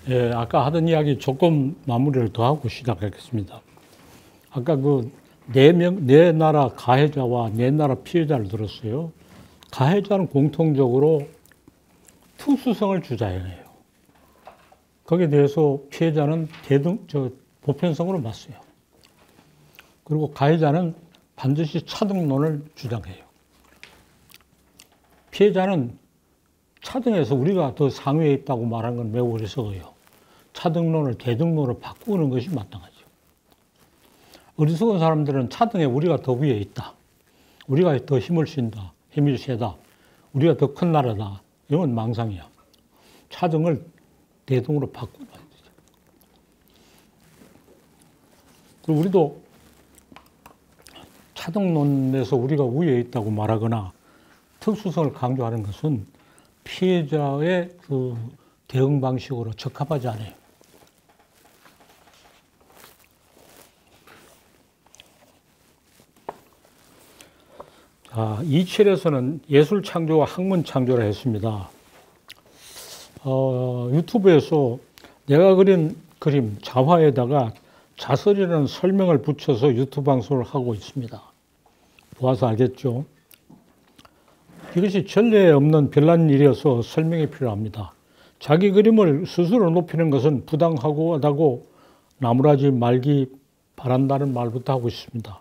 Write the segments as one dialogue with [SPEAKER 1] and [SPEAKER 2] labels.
[SPEAKER 1] 예, 아까 하던 이야기 조금 마무리를 더 하고 시작하겠습니다. 아까 네 나라 가해자와 네 나라 피해자를 들었어요. 가해자는 공통적으로 특수성을 주장해요. 거기에 대해서 피해자는 보편성으로 맞서요. 그리고 가해자는 반드시 차등론을 주장해요. 피해자는 차등에서 우리가 더 상위에 있다고 말하는 건 매우 어리석어요. 차등론을 대등론으로 바꾸는 것이 마땅하죠. 어리석은 사람들은 차등에 우리가 더 위에 있다. 우리가 더 힘을 쓴다. 힘이 세다. 우리가 더 큰 나라다. 이건 망상이야. 차등을 대등으로 바꾸는 거죠. 그리고 우리도 차등론에서 우리가 위에 있다고 말하거나 특수성을 강조하는 것은 피해자의 그 대응 방식으로 적합하지 않아요. 자, 2칠에서는 예술 창조와 학문 창조를 했습니다. 유튜브에서 내가 그린 그림 자화에다가 자설이라는 설명을 붙여서 유튜브 방송을 하고 있습니다. 보아서 알겠죠? 이것이 전례에 없는 별난 일이어서 설명이 필요합니다. 자기 그림을 스스로 높이는 것은 부당하고 나무라지 말기 바란다는 말부터 하고 있습니다.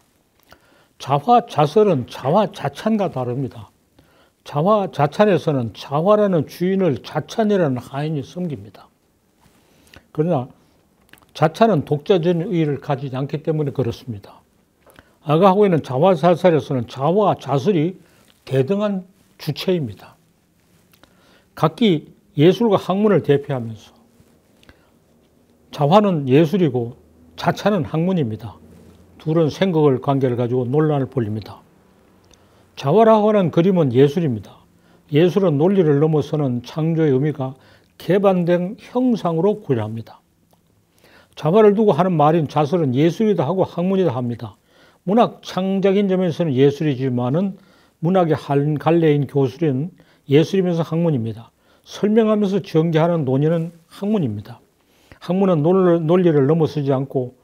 [SPEAKER 1] 자화 자설은 자화 자찬과 다릅니다. 자화 자찬에서는 자화라는 주인을 자찬이라는 하인이 섬깁니다. 그러나 자찬은 독자적인 의의를 가지지 않기 때문에 그렇습니다. 아까 하고 있는 자화 자설에서는 자화 자설이 대등한 주체입니다. 각기 예술과 학문을 대표하면서 자화는 예술이고 자찬은 학문입니다. 둘은 생각을 관계를 가지고 논란을 벌립니다. 자화라고 하는 그림은 예술입니다. 예술은 논리를 넘어서는 창조의 의미가 개방된 형상으로 구현합니다. 자화를 두고 하는 말인 자설은 예술이다 하고 학문이다 합니다. 문학 창작인 점에서는 예술이지만은 문학의 한 갈래인 교술은 예술이면서 학문입니다. 설명하면서 전개하는 논의는 학문입니다. 학문은 논리를 넘어서지 않고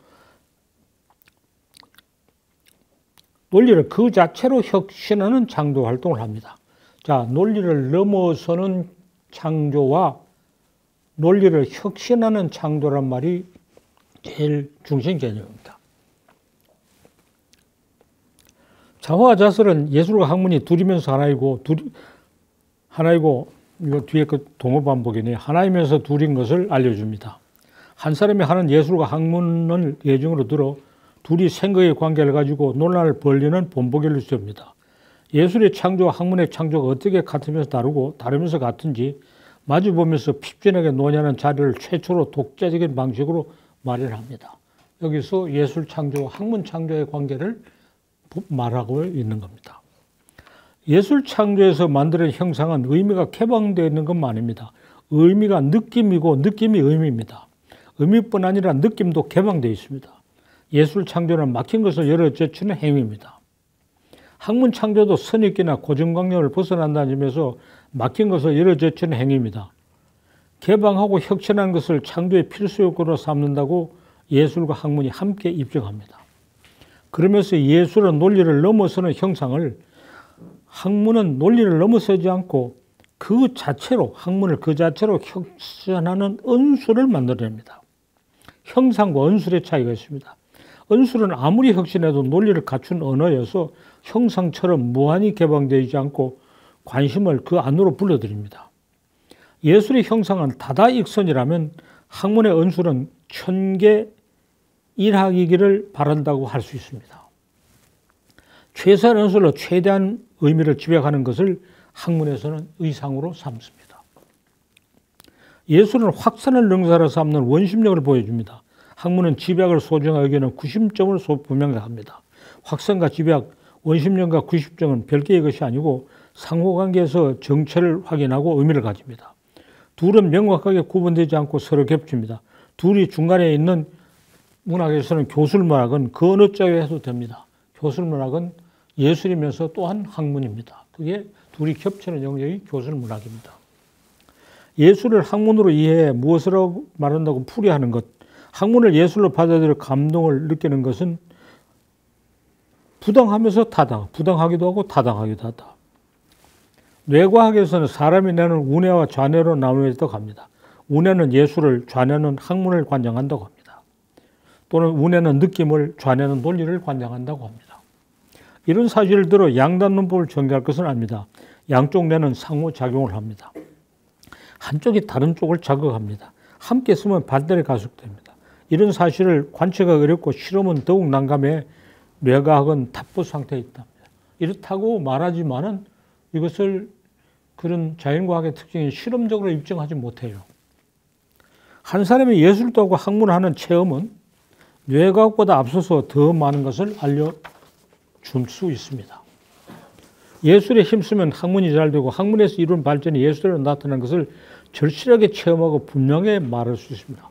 [SPEAKER 1] 논리를 그 자체로 혁신하는 창조 활동을 합니다. 자, 논리를 넘어서는 창조와 논리를 혁신하는 창조란 말이 제일 중심 개념입니다. 자화와 자설은 예술과 학문이 둘이면서 하나이고 이거 뒤에 그 동어 반복이네. 하나이면서 둘인 것을 알려줍니다. 한 사람이 하는 예술과 학문을 예중으로 들어 둘이 생각의 관계를 가지고 논란을 벌리는 본보기를 주입니다. 예술의 창조와 학문의 창조가 어떻게 같으면서 다르고 다르면서 같은지 마주보면서 핍진하게 논의하는 자리를 최초로 독자적인 방식으로 마련합니다. 여기서 예술 창조와 학문 창조의 관계를 말하고 있는 겁니다. 예술 창조에서 만드는 형상은 의미가 개방되어 있는 것만 아닙니다. 의미가 느낌이고 느낌이 의미입니다. 의미뿐 아니라 느낌도 개방되어 있습니다. 예술 창조는 막힌 것을 열어젖히는 행위입니다. 학문 창조도 선입견이나 고정관념을 벗어난다는 점에서 막힌 것을 열어젖히는 행위입니다. 개방하고 혁신하는 것을 창조의 필수 요건으로 삼는다고 예술과 학문이 함께 입증합니다. 그러면서 예술은 논리를 넘어서는 형상을, 학문은 논리를 넘어서지 않고 그 자체로, 학문을 그 자체로 혁신하는 언술을 만들어냅니다. 형상과 언술의 차이가 있습니다. 언술은 아무리 혁신해도 논리를 갖춘 언어여서 형상처럼 무한히 개방되지 않고 관심을 그 안으로 불러들입니다. 예술의 형상은 다다익선이라면 학문의 언술은 천계일학이기를 바란다고 할 수 있습니다. 최소한 언술로 최대한 의미를 집약하는 것을 학문에서는 의상으로 삼습니다. 예술은 확산을 능사로 삼는 원심력을 보여줍니다. 학문은 집약을 소중하게 여기는 구심점을 분명합니다. 확산과 집약, 원심력과 구심점은 별개의 것이 아니고 상호관계에서 정체를 확인하고 의미를 가집니다. 둘은 명확하게 구분되지 않고 서로 겹칩니다. 둘이 중간에 있는 문학에서는 교술문학은 그 어느 쪽에 해도 됩니다. 교술문학은 예술이면서 또한 학문입니다. 그게 둘이 겹치는 영역이 교술문학입니다. 예술을 학문으로 이해해 무엇이라고 말한다고 풀이하는 것, 학문을 예술로 받아들여 감동을 느끼는 것은 부당하면서 타당, 부당하기도 하고 타당하기도 하다. 뇌과학에서는 사람이 내는 우뇌와 좌뇌로 나누어졌다고 합니다. 우뇌는 예술을, 좌뇌는 학문을 관장한다고 합니다. 또는 우뇌는 느낌을, 좌뇌는 논리를 관장한다고 합니다. 이런 사실을 들어 양단론법을 전개할 것은 아닙니다. 양쪽 뇌는 상호작용을 합니다. 한쪽이 다른 쪽을 자극합니다. 함께 쓰면 반대로 가속됩니다. 이런 사실을 관측하기 어렵고 실험은 더욱 난감해 뇌과학은 답보 상태에 있답니다. 이렇다고 말하지만은 이것을 그런 자연과학의 특징이 실험적으로 입증하지 못해요. 한 사람이 예술도 하고 학문을 하는 체험은 뇌과학보다 앞서서 더 많은 것을 알려줄 수 있습니다. 예술에 힘쓰면 학문이 잘 되고 학문에서 이룬 발전이 예술로 나타나는 것을 절실하게 체험하고 분명히 말할 수 있습니다.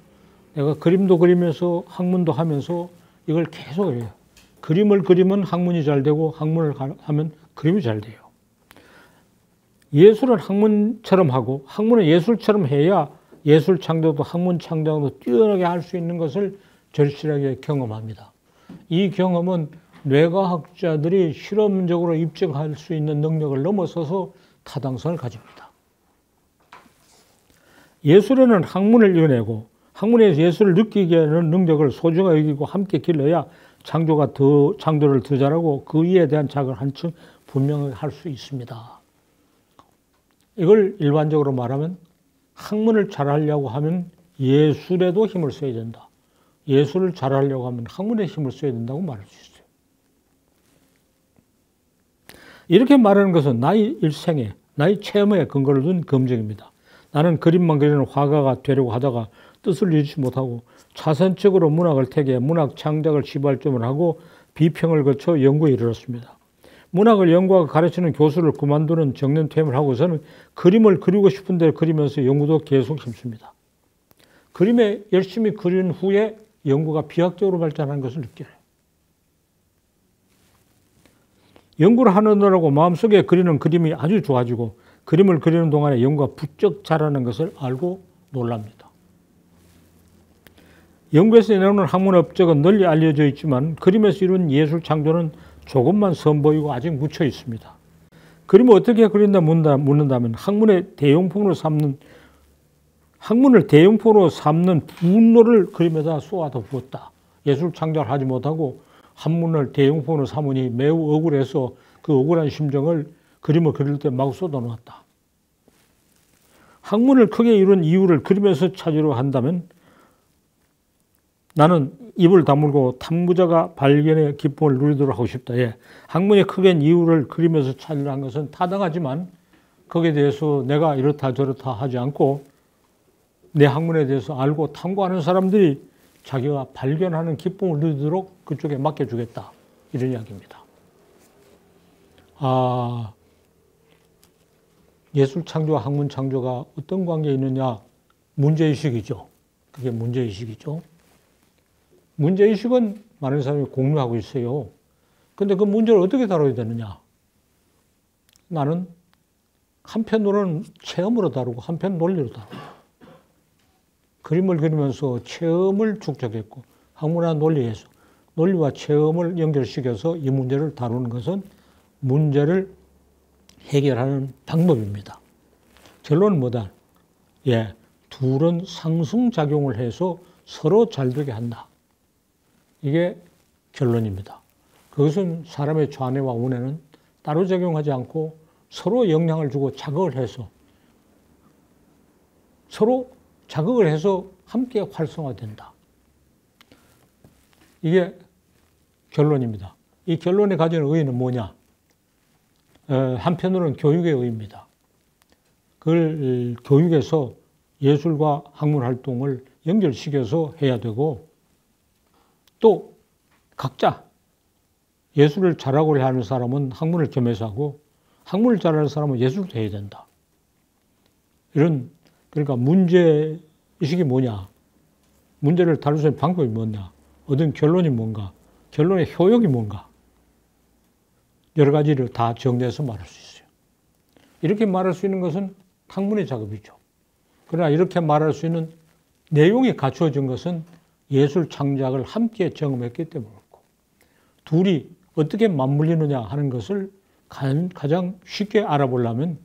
[SPEAKER 1] 내가 그림도 그리면서 학문도 하면서 이걸 계속 해요. 그림을 그리면 학문이 잘 되고 학문을 하면 그림이 잘 돼요. 예술은 학문처럼 하고 학문은 예술처럼 해야 예술 창조도 학문 창조도 뛰어나게 할 수 있는 것을 절실하게 경험합니다. 이 경험은 뇌과학자들이 실험적으로 입증할 수 있는 능력을 넘어서서 타당성을 가집니다. 예술에는 학문을 이어내고 학문에서 예술을 느끼게 하는 능력을 소중하게 여기고 함께 길러야 창조를 더 잘하고 그 이에 대한 자극을 한층 분명하게 할 수 있습니다. 이걸 일반적으로 말하면 학문을 잘하려고 하면 예술에도 힘을 써야 된다. 예술을 잘하려고 하면 학문에 힘을 써야 된다고 말할 수 있어요. 이렇게 말하는 것은 나의 일생에, 나의 체험에 근거를 둔 검증입니다. 나는 그림만 그리는 화가가 되려고 하다가 뜻을 잃지 못하고 차선적으로 문학을 택해 문학 창작을 시발점을 하고 비평을 거쳐 연구에 이르렀습니다. 문학을 연구하고 가르치는 교수를 그만두는 정년퇴임을 하고서는 그림을 그리고 싶은 대로 그리면서 연구도 계속 힘씁니다. 그림에 열심히 그린 후에 연구가 비약적으로 발전하는 것을 느껴요. 연구를 하느라고 마음속에 그리는 그림이 아주 좋아지고 그림을 그리는 동안에 연구가 부쩍 자라는 것을 알고 놀랍니다. 연구에서 나오는 학문 업적은 널리 알려져 있지만 그림에서 이룬 예술 창조는 조금만 선보이고 아직 묻혀 있습니다. 그림을 어떻게 그린다 묻는다면 학문을 대용품으로 삼는 분노를 그림에다 쏘아다 부었다. 예술 창작을 하지 못하고 학문을 대용품으로 삼으니 매우 억울해서 그 억울한 심정을 그림을 그릴 때 마구 쏟아놓았다. 학문을 크게 이룬 이유를 그림에서 찾으려 한다면 나는 입을 다물고 탐구자가 발견의 기쁨을 누리도록 하고 싶다. 예. 학문의 크게 이유를 그림에서 찾으려 한 것은 타당하지만 거기에 대해서 내가 이렇다 저렇다 하지 않고 내 학문에 대해서 알고 탐구하는 사람들이 자기가 발견하는 기쁨을 누리도록 그쪽에 맡겨주겠다. 이런 이야기입니다. 예술 창조와 학문 창조가 어떤 관계에 있느냐? 문제의식이죠. 그게 문제의식이죠. 문제의식은 많은 사람이 공유하고 있어요. 근데 그 문제를 어떻게 다뤄야 되느냐? 나는 한편으로는 체험으로 다루고 한편 논리로 다루고 그림을 그리면서 체험을 축적했고 학문화 논리에서 논리와 체험을 연결시켜서 이 문제를 다루는 것은 문제를 해결하는 방법입니다. 결론은 뭐다? 예, 둘은 상승작용을 해서 서로 잘 되게 한다. 이게 결론입니다. 그것은 사람의 좌뇌와 우뇌는 따로 작용하지 않고 서로 영향을 주고 자극을 해서 서로 자극을 해서 함께 활성화된다. 이게 결론입니다. 이 결론에 가지는 의의는 뭐냐? 한편으로는 교육의 의의입니다. 그걸 교육에서 예술과 학문 활동을 연결시켜서 해야 되고 또 각자 예술을 잘하고 하는 사람은 학문을 겸해서 하고 학문을 잘하는 사람은 예술도 해야 된다. 그러니까 문제의식이 뭐냐? 문제를 다룰 수 있는 방법이 뭐냐? 얻은 결론이 뭔가? 결론의 효력이 뭔가? 여러 가지를 다 정리해서 말할 수 있어요. 이렇게 말할 수 있는 것은 학문의 작업이죠. 그러나 이렇게 말할 수 있는 내용이 갖추어진 것은 예술 창작을 함께 경험했기 때문이고, 둘이 어떻게 맞물리느냐 하는 것을 가장 쉽게 알아보려면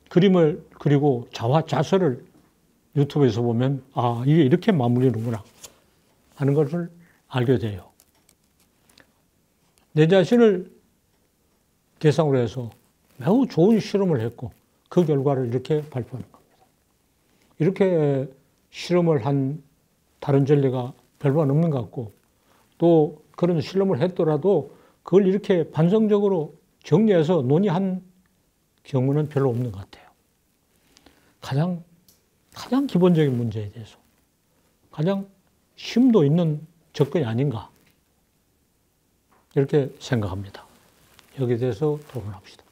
[SPEAKER 1] 그림을 그리고 자서를 유튜브에서 보면 이게 이렇게 맞물리는구나 하는 것을 알게 돼요. 내 자신을 대상으로 해서 매우 좋은 실험을 했고 그 결과를 이렇게 발표하는 겁니다. 이렇게 실험을 한 다른 전례가 별반 없는 것 같고, 또 그런 실험을 했더라도 그걸 이렇게 반성적으로 정리해서 논의한 경우는 별로 없는 것 같아요. 가장 기본적인 문제에 대해서 가장 심도 있는 접근이 아닌가, 이렇게 생각합니다. 여기에 대해서 토론합시다.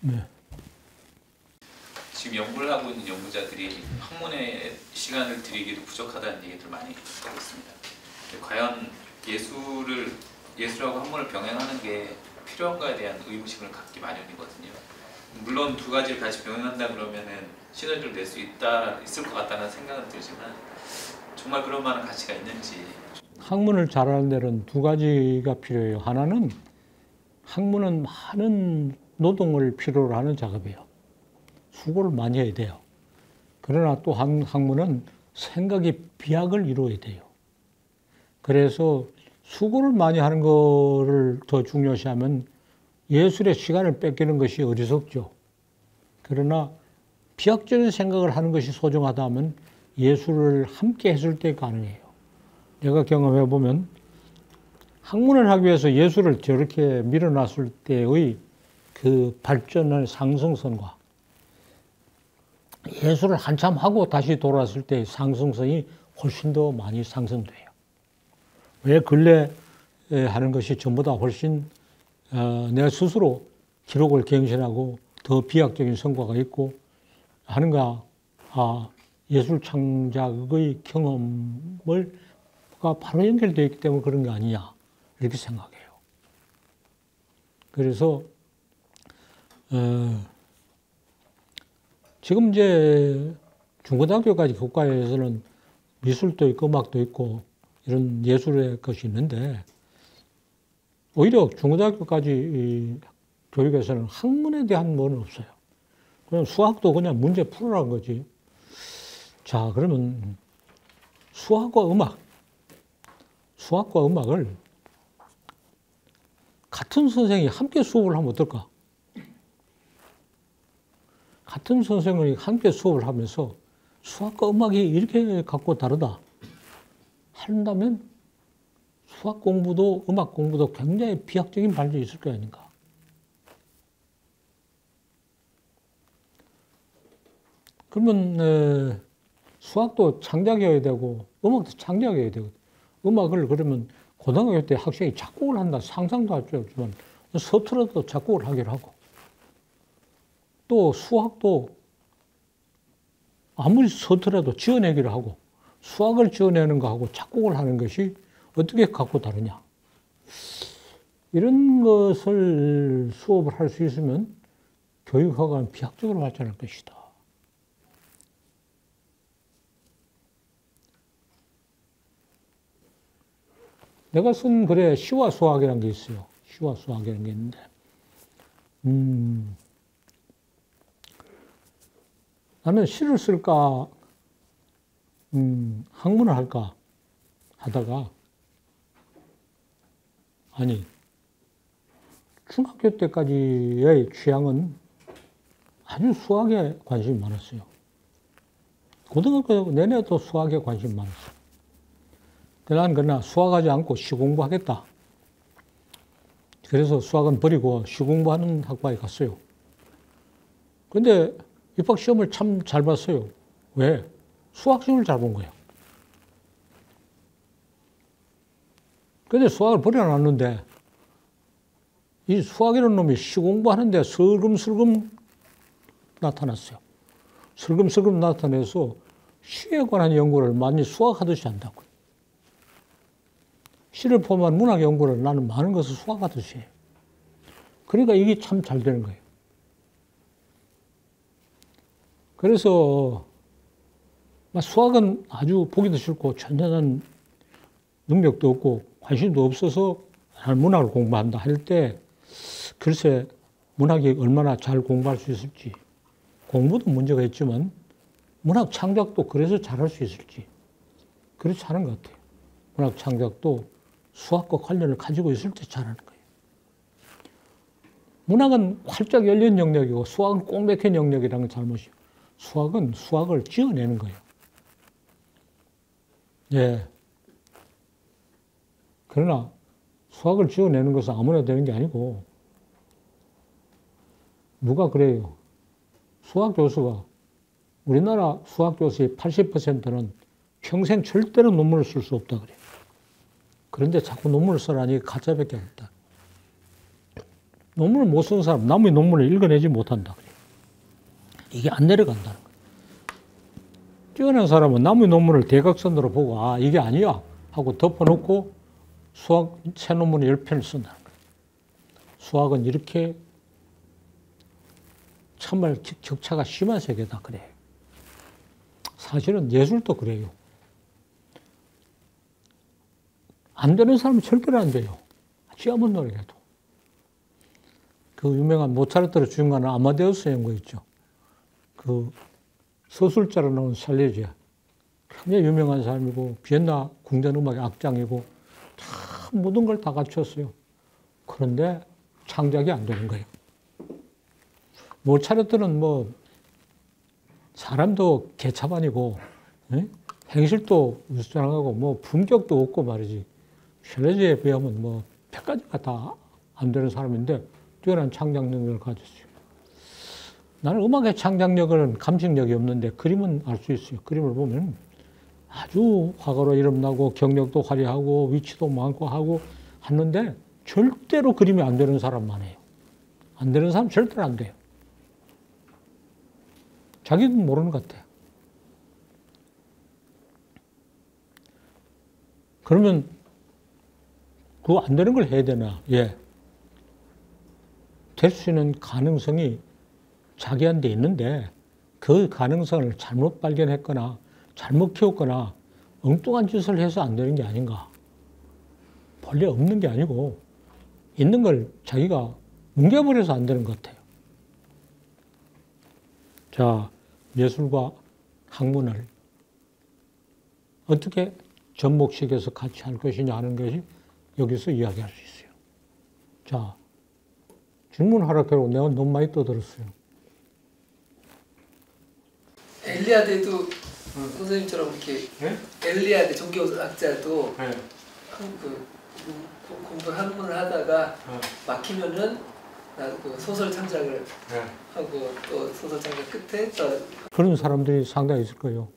[SPEAKER 1] 네.
[SPEAKER 2] 지금 연구를 하고 있는 연구자들이 학문에 시간을 들이기도 부족하다는 얘기들 많이 하고 있습니다. 과연 예술하고 학문을 병행하는 게 필요한가에 대한 의무심을 갖기 마련이거든요. 물론 두 가지를 같이 병행한다 그러면은 시너지를 낼 수 있을 것 같다는 생각은 들지만 정말 그럴 만한 가치가 있는지.
[SPEAKER 1] 학문을 잘하는 데는 두 가지가 필요해요. 하나는 학문은 많은 노동을 필요로 하는 작업이에요. 수고를 많이 해야 돼요. 그러나 또 학문은 생각의 비약을 이루어야 돼요. 그래서 수고를 많이 하는 거를 더 중요시하면 예술의 시간을 뺏기는 것이 어리석죠. 그러나 비약적인 생각을 하는 것이 소중하다 하면 예술을 함께 했을 때 가능해요. 내가 경험해 보면 학문을 하기 위해서 예술을 저렇게 밀어놨을 때의 그 발전의 상승선과 예술을 한참 하고 다시 돌아왔을 때의 상승선이 훨씬 더 많이 상승돼요. 왜 근래 하는 것이 전보다 훨씬 내가 스스로 기록을 갱신하고 더 비약적인 성과가 있고 하는가, 예술 창작의 경험과 바로 연결되어 있기 때문에 그런 게 아니냐, 이렇게 생각해요. 그래서 지금 이제 중고등학교까지 교과에서는 미술도 있고 음악도 있고 이런 예술의 것이 있는데, 오히려 중고등학교까지 교육에서는 학문에 대한 뭐는 없어요. 그냥 수학도 그냥 문제 풀으라는 거지. 자, 그러면 수학과 음악을 같은 선생이 함께 수업을 하면 어떨까? 같은 선생님이 함께 수업을 하면서 수학과 음악이 이렇게 갖고 다르다 한다면 수학 공부도 음악 공부도 굉장히 비약적인 발전이 있을 거 아닌가. 그러면 수학도 창작해야 되고 음악도 창작해야 되고, 음악을 그러면 고등학교 때 학생이 작곡을 한다 상상도 할 수 없지만 서툴러도 작곡을 하기로 하고, 또 수학도 아무리 서툴어도 지어내기로 하고, 수학을 지어내는 거하고 작곡을 하는 것이 어떻게 갖고 다르냐. 이런 것을 수업을 할 수 있으면 교육학은 비약적으로 발전할 것이다. 내가 쓴 글에 시와 수학이라는 게 있어요. 시와 수학이라는 게 있는데, 나는 시를 쓸까, 학문을 할까 하다가, 아니, 중학교 때까지의 취향은 아주 수학에 관심이 많았어요. 고등학교 내내도 수학에 관심이 많았어요. 나는 그러나 수학하지 않고 시 공부하겠다. 그래서 수학은 버리고 시 공부하는 학과에 갔어요. 그런데 입학 시험을 참 잘 봤어요. 왜? 수학 시험을 잘 본 거예요. 그런데 수학을 버려놨는데 이 수학이라는 놈이 시 공부하는데 슬금슬금 나타났어요. 슬금슬금 나타내서 시에 관한 연구를 많이 수학하듯이 한다고요. 시를 포함한 문학 연구를 나는 많은 것을 수학하듯이 해요. 그러니까 이게 참 잘 되는 거예요. 그래서 수학은 아주 보기도 싫고 전혀 능력도 없고 관심도 없어서 나는 문학을 공부한다 할 때 글쎄 문학이 얼마나 잘 공부할 수 있을지, 공부도 문제가 있지만 문학 창작도 그래서 잘할 수 있을지 그렇지 않은 것 같아요. 문학 창작도 수학과 관련을 가지고 있을 때 잘하는 거예요. 문학은 활짝 열린 영역이고 수학은 꼭 막힌 영역이라는 건 잘못이에요. 수학은 수학을 지어내는 거예요. 예. 그러나 수학을 지어내는 것은 아무나 되는 게 아니고, 누가 그래요? 수학 교수가, 우리나라 수학 교수의 80%는 평생 절대로 논문을 쓸 수 없다 그래요. 그런데 자꾸 논문을 쓰라니 가짜밖에 없다. 논문을 못 쓰는 사람, 남의 논문을 읽어내지 못한다 그래요. 이게 안 내려간다는 거예요. 뛰어난 사람은 남의 논문을 대각선으로 보고 아 이게 아니야 하고 덮어놓고 수학 새 논문을 10편을 쓴다는 거예요. 수학은 이렇게 정말 격차가 심한 세계다 그래요. 사실은 예술도 그래요. 안 되는 사람은 절대로 안 돼요. 아무리 노력해도. 그 유명한 모차르트를 주인공하는 아마데우스 연구 있죠. 그 서술자로 나온 살레지아. 굉장히 유명한 사람이고 비엔나 궁전음악의 악장이고 참 모든 걸 다 갖췄어요. 그런데 창작이 안 되는 거예요. 모차르트는 사람도 개차반이고 행실도 우수장하고 품격도 없고 말이지. 샬레지에 비하면 100가지가 다 안 되는 사람인데 뛰어난 창작 능력을 가졌어요. 나는 음악의 창작력은 감식력이 없는데 그림은 알 수 있어요. 그림을 보면 아주 화가로 이름나고 경력도 화려하고 위치도 많고 하고 하는데 절대로 그림이 안 되는 사람만 해요. 안 되는 사람 절대로 안 돼요. 자기도 모르는 것 같아요. 그러면 그거 안 되는 걸 해야 되나? 예. 될 수 있는 가능성이 자기한테 있는데 그 가능성을 잘못 발견했거나 잘못 키웠거나 엉뚱한 짓을 해서 안 되는 게 아닌가. 본래 없는 게 아니고 있는 걸 자기가 뭉개버려서 안 되는 것 같아요. 자, 예술과 학문을 어떻게 접목시켜서 같이 할 것이냐 하는 것이 여기서 이야기할 수 있어요. 자, 질문하라고 내가 너무 많이 떠들었어요.
[SPEAKER 3] 엘리아드도 선생님처럼 이렇게 엘리아드 종교학자도 공부를 학문을 하다가 막히면은 그 소설 창작을 하고 또 소설 창작 끝에 또
[SPEAKER 1] 그런 사람들이 상당히 있을 거예요.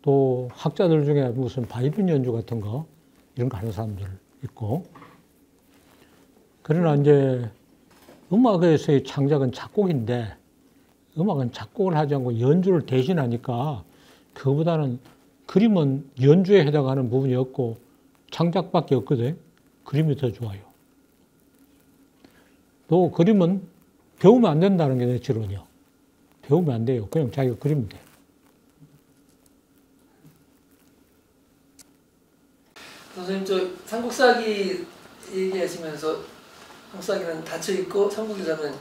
[SPEAKER 1] 또 학자들 중에 무슨 바이올린 연주 같은 거 이런 거 하는 사람들 있고. 그러나 이제 음악에서의 창작은 작곡인데 음악은 작곡을 하지 않고 연주를 대신하니까 그거보다는 그림은 연주에 해당하는 부분이 없고 창작밖에 없거든. 그림이 더 좋아요. 또 그림은 배우면 안 된다는 게 내 지론이야. 배우면 안 돼요. 그냥 자기가 그리면 돼.
[SPEAKER 3] 선생님 저 삼국사기 얘기하시면서 삼국사기는 닫혀 있고 삼국유사는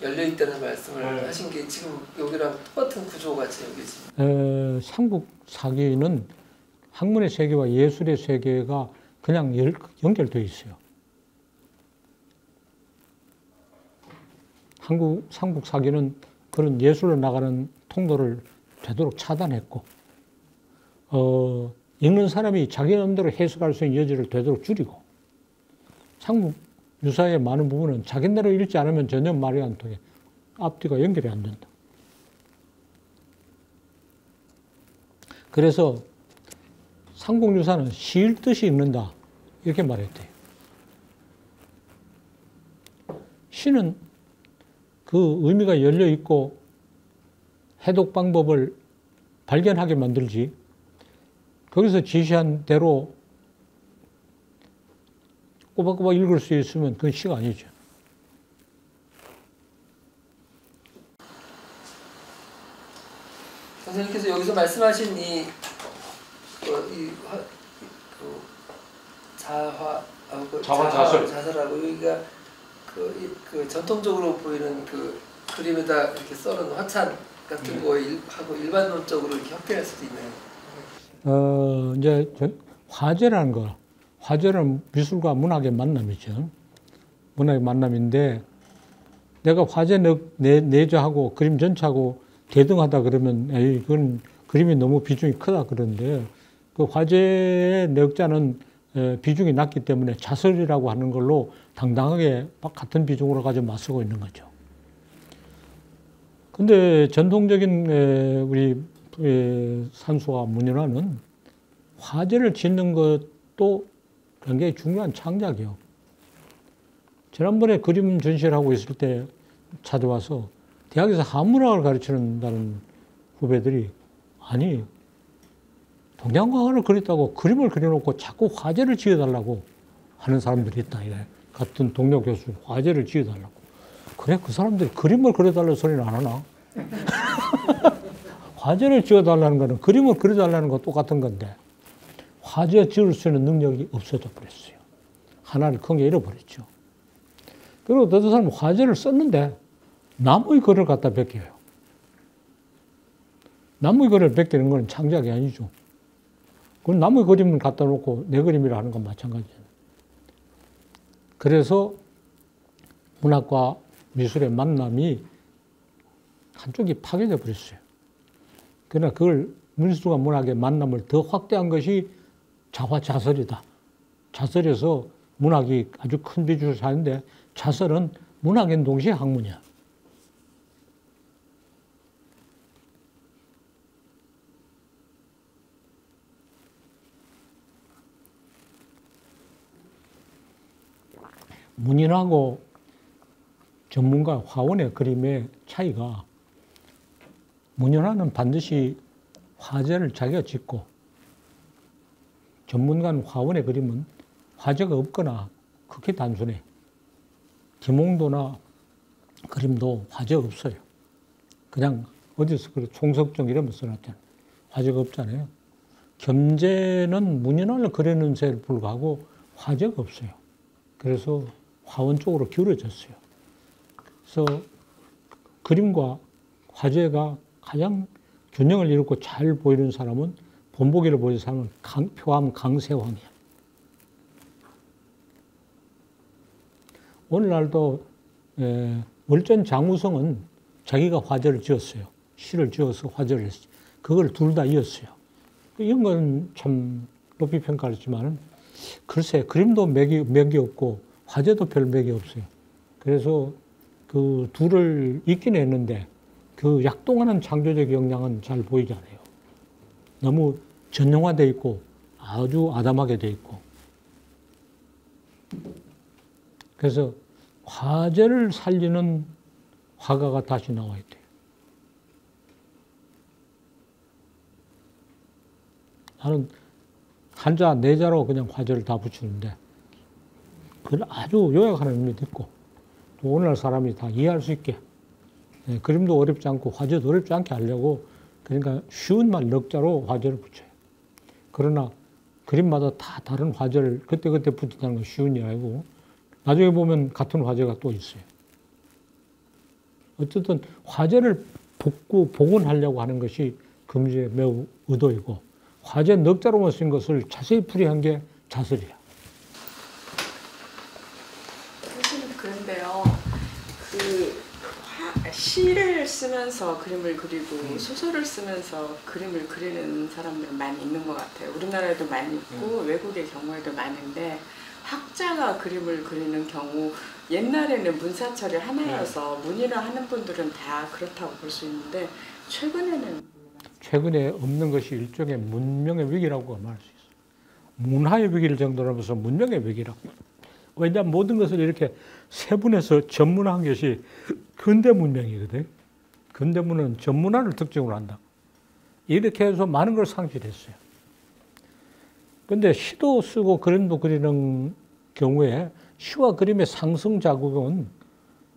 [SPEAKER 3] 열려 있다는 말씀을 하신 게 지금 여기랑 똑같은 구조 같이 여기 지금.
[SPEAKER 1] 삼국사기는 학문의 세계와 예술의 세계가 그냥 연결되어 있어요. 삼국사기는 그런 예술로 나가는 통로를 되도록 차단했고, 읽는 사람이 자기 마음대로 해석할 수 있는 여지를 되도록 줄이고, 삼국유사의 많은 부분은 자기대로 읽지 않으면 전혀 말이 안 통해. 앞뒤가 연결이 안 된다. 그래서 삼국유사는 시 읽듯이 읽는다. 이렇게 말했대요. 시는 그 의미가 열려 있고 해독 방법을 발견하게 만들지, 거기서 지시한 대로 꼬박꼬박 읽을 수 있으면 그건 시가 아니죠.
[SPEAKER 3] 선생님께서 여기서 말씀하신 자살하고 여기가 그 전통적으로 보이는 그 그림에다 이렇게 써놓은 화찬 같은 거하고 일반론적으로 이렇게 협회할 수도 있나요?
[SPEAKER 1] 이제 화제라는 거, 화제는 미술과 문학의 만남이죠. 문학의 만남인데 내가 화제 내조하고 그림 전체하고 대등하다 그러면 에이, 그건 그림이 너무 비중이 크다 그러는데 그 화제의 넉자는 비중이 낮기 때문에 자설이라고 하는 걸로 당당하게 같은 비중으로 가지고 맞서고 있는 거죠. 근데 전통적인 우리 산수와 문인화는 화제를 짓는 것도 굉장히 중요한 창작이요. 지난번에 그림 전시를 하고 있을 때 찾아와서 대학에서 한문학을 가르치는다는 후배들이 아니 동양화를 그렸다고 그림을 그려놓고 자꾸 화제를 지어달라고 하는 사람들이 있다. 같은 동료 교수 화제를 지어달라고. 그래 그 사람들이 그림을 그려달라는 소리는 안 하나? 화제를 지어달라는 거는 그림을 그려달라는 거 똑같은 건데 화제 지을 수 있는 능력이 없어져 버렸어요. 하나를 크게 잃어버렸죠. 그리고 어떤 사람은 화제를 썼는데 나무의 글을 갖다 베껴요. 나무의 글을 베끼는 건 창작이 아니죠. 그건 나무의 그림을 갖다 놓고 내 그림이라 하는 건 마찬가지잖아요. 그래서 문학과 미술의 만남이 한쪽이 파괴돼 버렸어요. 그러나 그걸 미술과 문학의 만남을 더 확대한 것이 자화자설이다. 자설에서 문학이 아주 큰 비중을 차는데 자설은 문학인 동시에 학문이야. 문인하고 전문가 화원의 그림의 차이가 문인화는 반드시 화제를 자기가 짓고 전문가는 화원의 그림은 화제가 없거나 그렇게 단순해. 김홍도나 그림도 화제가 없어요. 그냥 어디서 그래 총석정 이러면 써놨잖아요. 화제가 없잖아요. 겸재는 문인화를 그리는 데에 불구하고 화제가 없어요. 그래서 화원 쪽으로 기울어졌어요. 그래서 그림과 화제가 가장 균형을 이루고 잘 보이는 사람은 본보기를 보이는 사람은 표암 강세황이야. 오늘날도 월전 장우성은 자기가 화제를 지었어요. 시를 지어서 화제를 했어요. 그걸 둘 다 이었어요. 이런 건 참 높이 평가했지만은 글쎄 그림도 맥이 없고 화제도 별 맥이 없어요. 그래서 그 둘을 있긴 했는데 그 약동하는 창조적 역량은 잘 보이지 않아요. 너무 전형화되어 있고 아주 아담하게 되어 있고. 그래서 화제를 살리는 화가가 다시 나와야 돼요. 나는 한자, 네자로 그냥 화제를 다 붙이는데 그걸 아주 요약하는 의미도 있고 또 오늘날 사람이 다 이해할 수 있게 그림도 어렵지 않고 화제도 어렵지 않게 하려고 그러니까 쉬운 말 넉자로 화제를 붙여요. 그러나 그림마다 다 다른 화제를 그때그때 붙인다는 건 쉬운 일 아니고 나중에 보면 같은 화제가 또 있어요. 어쨌든 화제를 복원하려고 하는 것이 금주의 매우 의도이고 화제 넉자로만 쓴 것을 자세히 풀이한 게 자설이야.
[SPEAKER 4] 선생님 그런데요. 시를 쓰면서 그림을 그리고 소설을 쓰면서 그림을 그리는 사람들은 많이 있는 것 같아요. 우리나라에도 많이 있고 외국의 경우에도 많은데 학자가 그림을 그리는 경우 옛날에는 문사철이 하나여서 문인화 하는 분들은 다 그렇다고 볼 수 있는데
[SPEAKER 1] 최근에 없는 것이 일종의 문명의 위기라고 말할 수 있어요. 문화의 위기를 정도로면서 문명의 위기라고. 왜냐하면 모든 것을 이렇게 세분해서 전문화한 것이 근대 문명이거든. 근대문은 전문화를 특징으로 한다. 이렇게 해서 많은 걸 상실했어요. 근데 시도 쓰고 그림도 그리는 경우에 시와 그림의 상승 자극은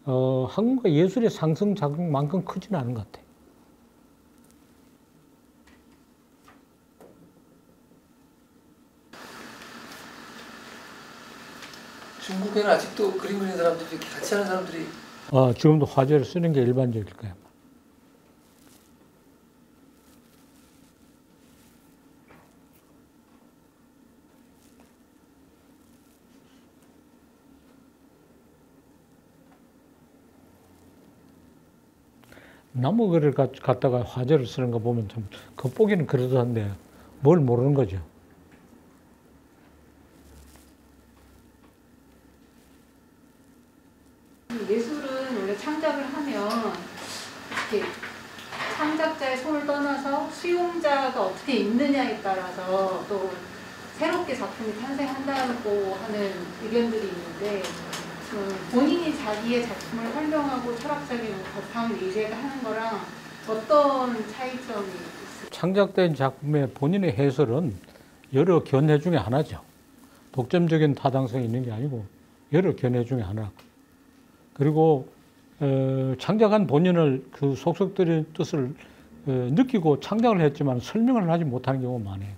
[SPEAKER 1] 학문과 예술의 상승 자극만큼 크지는 않은 것 같아요.
[SPEAKER 3] 중국에는 아직도 그림 그리는 사람들이 이렇게 같이 하는 사람들이
[SPEAKER 1] 지금도 화재를 쓰는 게 일반적일 거예요. 나무글을 갖다가 화재를 쓰는 거 보면 좀 겉보기는 그러던데 뭘 모르는 거죠.
[SPEAKER 5] 예술은 원래 창작을 하면 이렇게 창작자의 손을 떠나서 수용자가 어떻게 있느냐에 따라서 또 새롭게 작품이 탄생한다고 하는 의견들이 있는데 본인이 자기의 작품을 활용하고 철학적인 바탕을 이해하는 거랑 어떤 차이점이 있을까요?
[SPEAKER 1] 창작된 작품의 본인의 해설은 여러 견해 중에 하나죠. 독점적인 타당성이 있는 게 아니고 여러 견해 중에 하나. 그리고 창작한 본인을 그 속속들의 뜻을 느끼고 창작을 했지만 설명을 하지 못하는 경우가 많아요.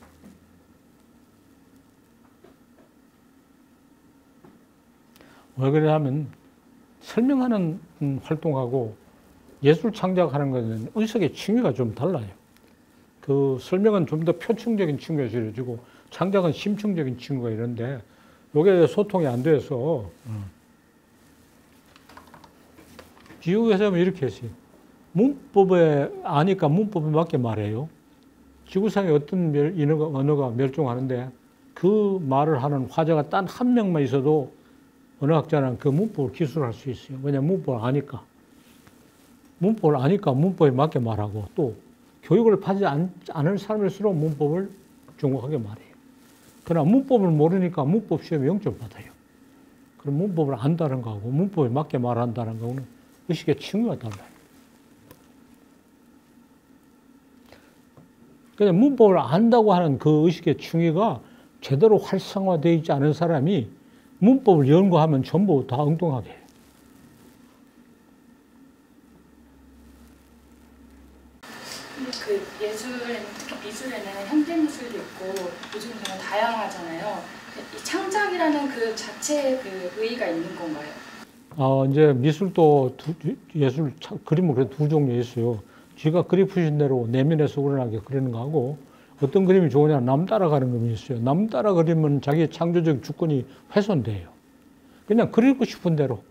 [SPEAKER 1] 왜 그러냐면 설명하는 활동하고 예술 창작하는 것은 의식의 층위가 좀 달라요. 그 설명은 좀 더 표층적인 층위에서 이루어지고 창작은 심층적인 층위가 이런데 이게 소통이 안 돼서 지구에서는 이렇게 했어요. 문법에 아니까 문법에 맞게 말해요. 지구상에 어떤 언어가 멸종하는데 그 말을 하는 화자가 단 한 명만 있어도 언어학자는 그 문법을 기술할 수 있어요. 왜냐하면 문법을 아니까. 문법을 아니까 문법에 맞게 말하고 또 교육을 받지 않을 사람일수록 문법을 정확하게 말해요. 그러나 문법을 모르니까 문법 시험에 0점 받아요. 그럼 문법을 안다는 거하고 문법에 맞게 말한다는 거는 의식의 층위가 달라요. 그냥 문법을 안다고 하는 그 의식의 층위가 제대로 활성화되어 있지 않은 사람이 문법을 연구하면 전부 다 엉뚱하게 해요.
[SPEAKER 6] 그 예술에는, 특히 미술에는 현대 미술도 있고 요즘 정말 다양하잖아요. 이 창작이라는 그 자체의 그 의의가 있는 건가요?
[SPEAKER 1] 이제 미술도 그림은 그래 두 종류 있어요. 쥐가 그리 푸신 대로 내면에서 우러나게 그리는 거하고 어떤 그림이 좋으냐 남 따라가는 그림이 있어요. 남 따라 그리면 자기의 창조적 주권이 훼손돼요. 그냥 그리고 싶은 대로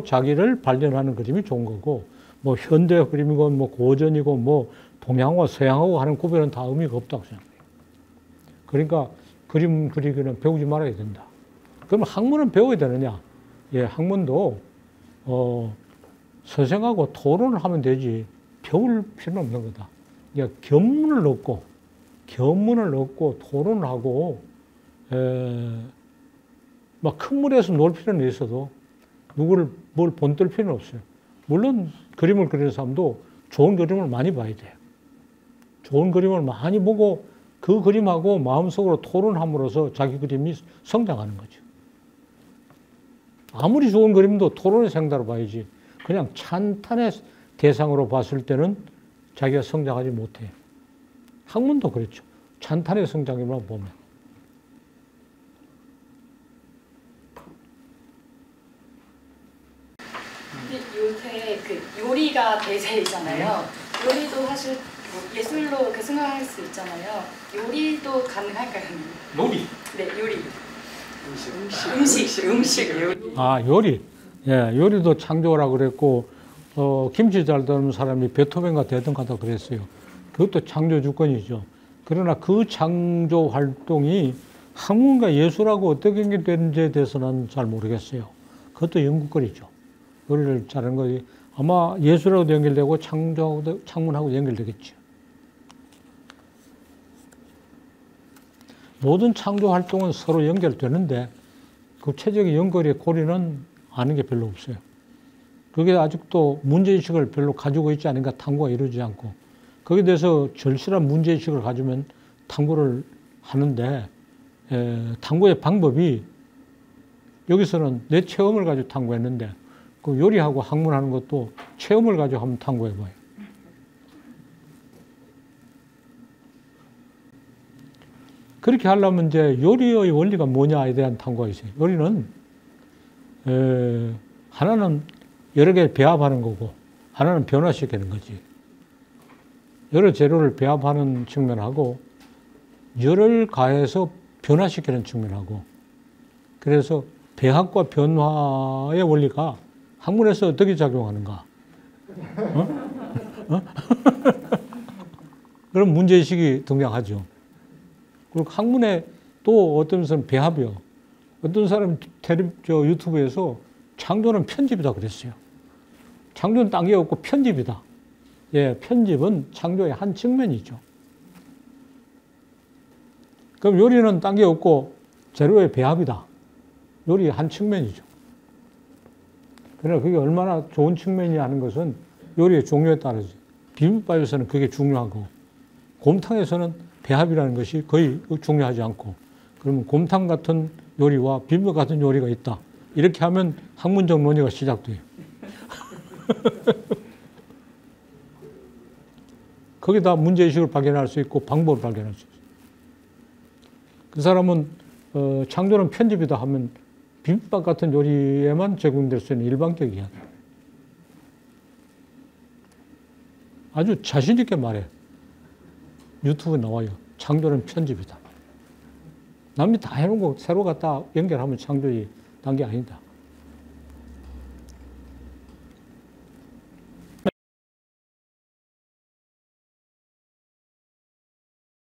[SPEAKER 1] 자기를 발견하는 그림이 좋은 거고 뭐 현대 그림이고 뭐 고전이고 뭐 동양화 서양하고 하는 구별은 다 의미가 없다고 생각해요. 그러니까 그림 그리기는 배우지 말아야 된다. 그럼 학문은 배워야 되느냐? 예, 학문도 선생하고 토론을 하면 되지 배울 필요는 없는 거다. 그러니까 견문을 얻고 토론을 하고 막 큰 물에서 놀 필요는 있어도 누구를 뭘 본뜰 필요는 없어요. 물론 그림을 그리는 사람도 좋은 그림을 많이 봐야 돼요. 좋은 그림을 많이 보고 그 그림하고 마음속으로 토론함으로써 자기 그림이 성장하는 거죠. 아무리 좋은 그림도 토론의 생다로 봐야지 그냥 찬탄의 대상으로 봤을 때는 자기가 성장하지 못해요. 학문도 그렇죠. 찬탄의 성장에만 보면.
[SPEAKER 6] 요새 그 요리가 대세이잖아요. 요리도 사실 뭐 예술로 이렇게 생각할 수 있잖아요. 요리도 가능할까요? 네, 요리. 음식.
[SPEAKER 1] 요리. 예, 요리도 창조라고 그랬고, 김치 잘 담는 사람이 베토벤과 대등하다 그랬어요. 그것도 창조 주권이죠. 그러나 그 창조 활동이 학문과 예술하고 어떻게 연결되는지에 대해서는 잘 모르겠어요. 그것도 연구거리죠. 요리를 잘하는 것이 아마 예술하고도 연결되고 창문하고 연결되겠죠. 모든 창조 활동은 서로 연결되는데 구체적인 연결의 고리는 아는 게 별로 없어요. 그게 아직도 문제의식을 별로 가지고 있지 않으니까 탐구가 이루어지지 않고 거기에 대해서 절실한 문제의식을 가지면 탐구를 하는데 탐구의 방법이 여기서는 내 체험을 가지고 탐구했는데 그 요리하고 학문하는 것도 체험을 가지고 한번 탐구해봐요. 그렇게 하려면 이제 요리의 원리가 뭐냐에 대한 탐구가 있어요. 요리는 하나는 여러 개 배합하는 거고 하나는 변화시키는 거지. 여러 재료를 배합하는 측면하고 열을 가해서 변화시키는 측면하고 그래서 배합과 변화의 원리가 학문에서 어떻게 작용하는가? 그런 문제의식이 등장하죠. 그리고 학문에 또 어떤 것은 배합이요. 어떤 사람이 유튜브에서 창조는 편집이다 그랬어요. 창조는 딴 게 없고 편집이다. 예, 편집은 창조의 한 측면이죠. 그럼 요리는 딴 게 없고 재료의 배합이다. 요리의 한 측면이죠. 그러나 그게 얼마나 좋은 측면이냐 하는 것은 요리의 종류에 따라서 비빔밥에서는 그게 중요하고 곰탕에서는 배합이라는 것이 거의 중요하지 않고 그러면 곰탕 같은 요리와 비빔밥 같은 요리가 있다. 이렇게 하면 학문적 논의가 시작돼요. 거기다 문제의식을 발견할 수 있고 방법을 발견할 수 있어요. 그 사람은 창조는 편집이다 하면 비빔밥 같은 요리에만 적용될 수 있는 일반적 이야기. 아주 자신 있게 말해요. 유튜브에 나와요. 창조는 편집이다. 남이 다 해놓은 거 새로 갖다 연결하면 창조의 단계 아니다.